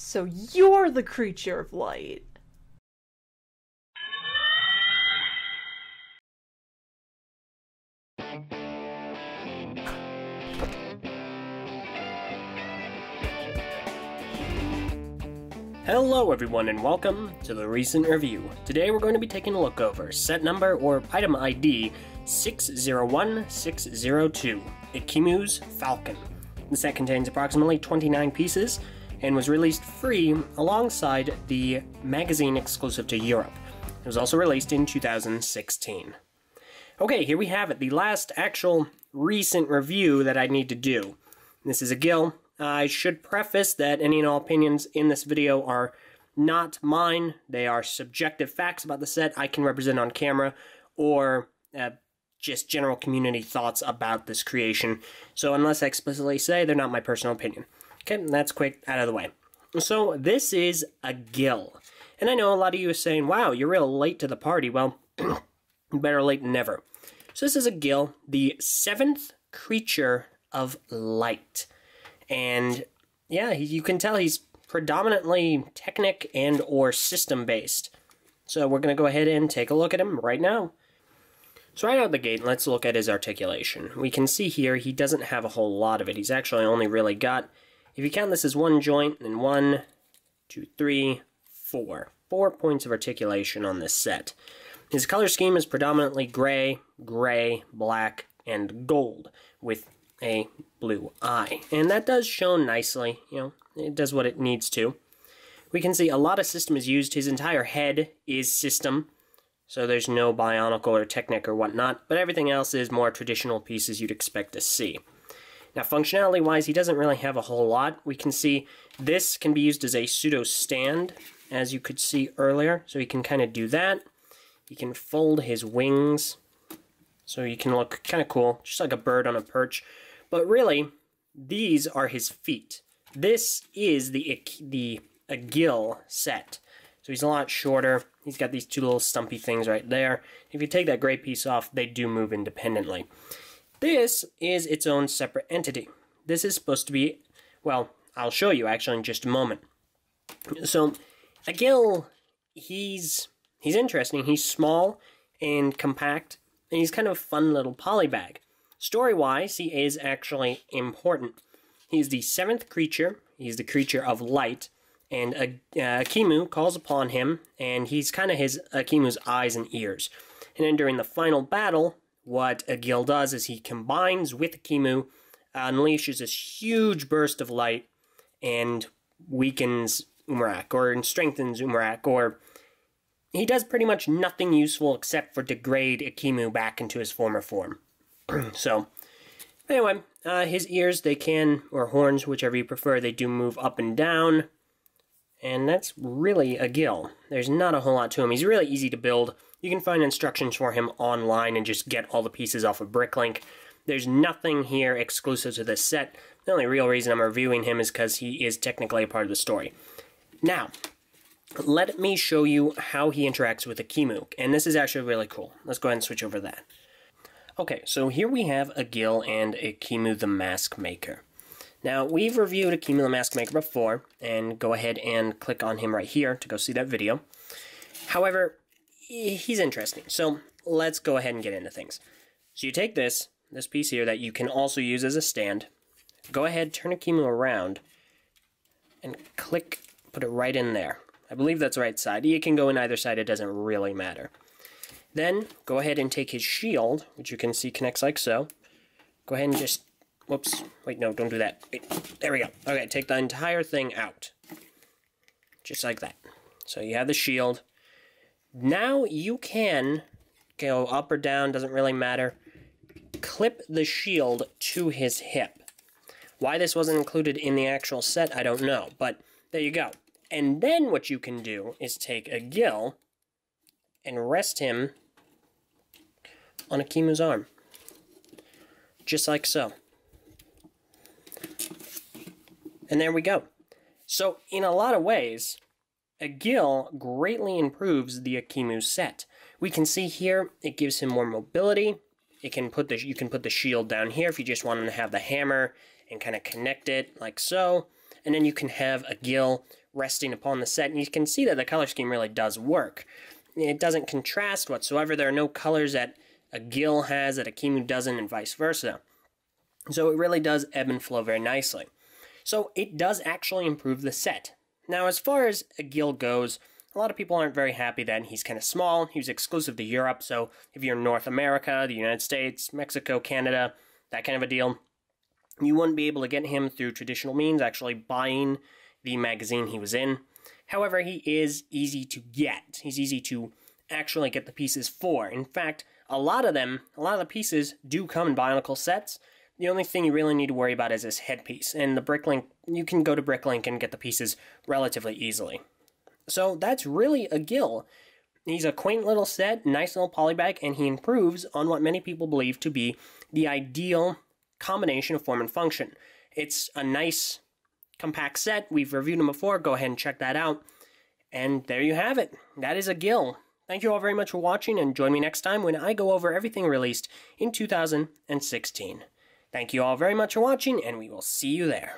So you're the creature of light. Hello everyone and welcome to the recent review. Today we're going to be taking a look over set number or item ID 601602, Ekimu's Falcon. The set contains approximately 29 pieces and was released free alongside the magazine exclusive to Europe. It was also released in 2016. Okay, here we have it, the last actual recent review that I need to do. This is Agil. I should preface that any and all opinions in this video are not mine. They are subjective facts about the set I can represent on camera, or just general community thoughts about this creation. So unless I explicitly say, they're not my personal opinion. Okay, that's quick out of the way. So this is Agil. And I know a lot of you are saying, wow, you're real late to the party. Well, better late than never. So this is Agil, the 7th creature of light. And yeah, you can tell he's predominantly Technic and or system based. So we're going to go ahead and take a look at him right now. So right out the gate, let's look at his articulation. We can see here he doesn't have a whole lot of it. He's actually only really got, if you count this as one joint, then 1, 2, 3, 4. 4 points of articulation on this set. His color scheme is predominantly gray, black, and gold, with a blue eye. And that does show nicely, it does what it needs to. We can see a lot of system is used. His entire head is system, so there's no Bionicle or Technic or whatnot, but everything else is more traditional pieces you'd expect to see. Now, functionality-wise, he doesn't really have a whole lot. We can see this can be used as a pseudo-stand, as you could see earlier, so he can kind of do that. He can fold his wings, so he can look kind of cool, just like a bird on a perch. But really, these are his feet. This is the Agil set. So he's a lot shorter. He's got these two little stumpy things right there. If you take that gray piece off, they do move independently. This is its own separate entity. This is supposed to be, well, I'll show you actually in just a moment. So, Agil, he's interesting. He's small and compact, and he's kind of a fun little polybag. Story-wise, he is actually important. He's the 7th creature. He's the creature of light, and Ekimu calls upon him, and he's kind of Ekimu's eyes and ears. And then during the final battle, what Agil does is he combines with Ekimu, unleashes this huge burst of light, and weakens Umarak, or strengthens Umarak, or he does pretty much nothing useful except for degrade Ekimu back into his former form. So, anyway, his ears, they can, or horns, whichever you prefer, they do move up and down. And that's really Agil. There's not a whole lot to him. He's really easy to build. You can find instructions for him online and just get all the pieces off of Bricklink. There's nothing here exclusive to this set. The only real reason I'm reviewing him is because he is technically a part of the story. Now, let me show you how he interacts with Ekimu. And this is actually really cool. Let's go ahead and switch over that. Okay, so here we have Agil and Ekimu the Mask Maker. Now, we've reviewed Ekimu the Mask Maker before, and go ahead and click on him right here to go see that video. However, he's interesting, so let's go ahead and get into things. So you take this piece here that you can also use as a stand, go ahead, turn Ekimu around, and click, put it right in there. I believe that's the right side. You can go in either side, it doesn't really matter. Then, go ahead and take his shield, which you can see connects like so. Go ahead and just, whoops, wait, no, don't do that. Wait, there we go. Okay, take the entire thing out. Just like that. So you have the shield. Now you can go up or down, doesn't really matter. Clip the shield to his hip. Why this wasn't included in the actual set, I don't know, but there you go. And then what you can do is take Agil and rest him on Ekimu's arm. Just like so. And there we go. So, in a lot of ways, Agil greatly improves the Ekimu set. We can see here, it gives him more mobility. You can put the shield down here if you just want him to have the hammer and kind of connect it like so. And then you can have Agil resting upon the set, and you can see that the color scheme really does work. It doesn't contrast whatsoever. There are no colors that Agil has that Ekimu doesn't, and vice versa. So it really does ebb and flow very nicely. So it does actually improve the set. Now, as far as Agil goes, a lot of people aren't very happy that he's kind of small. He was exclusive to Europe, so if you're in North America, the United States, Mexico, Canada, that kind of a deal, you wouldn't be able to get him through traditional means, actually buying the magazine he was in. However, he is easy to get. He's easy to actually get the pieces for. In fact, a lot of the pieces do come in Bionicle sets. The only thing you really need to worry about is his headpiece, and the Bricklink, you can go to Bricklink and get the pieces relatively easily. So that's really Agil. He's a quaint little set, nice little polybag, and he improves on what many people believe to be the ideal combination of form and function. It's a nice, compact set. We've reviewed him before. Go ahead and check that out. And there you have it. That is Agil. Thank you all very much for watching, and join me next time when I go over everything released in 2016. Thank you all very much for watching, and we will see you there.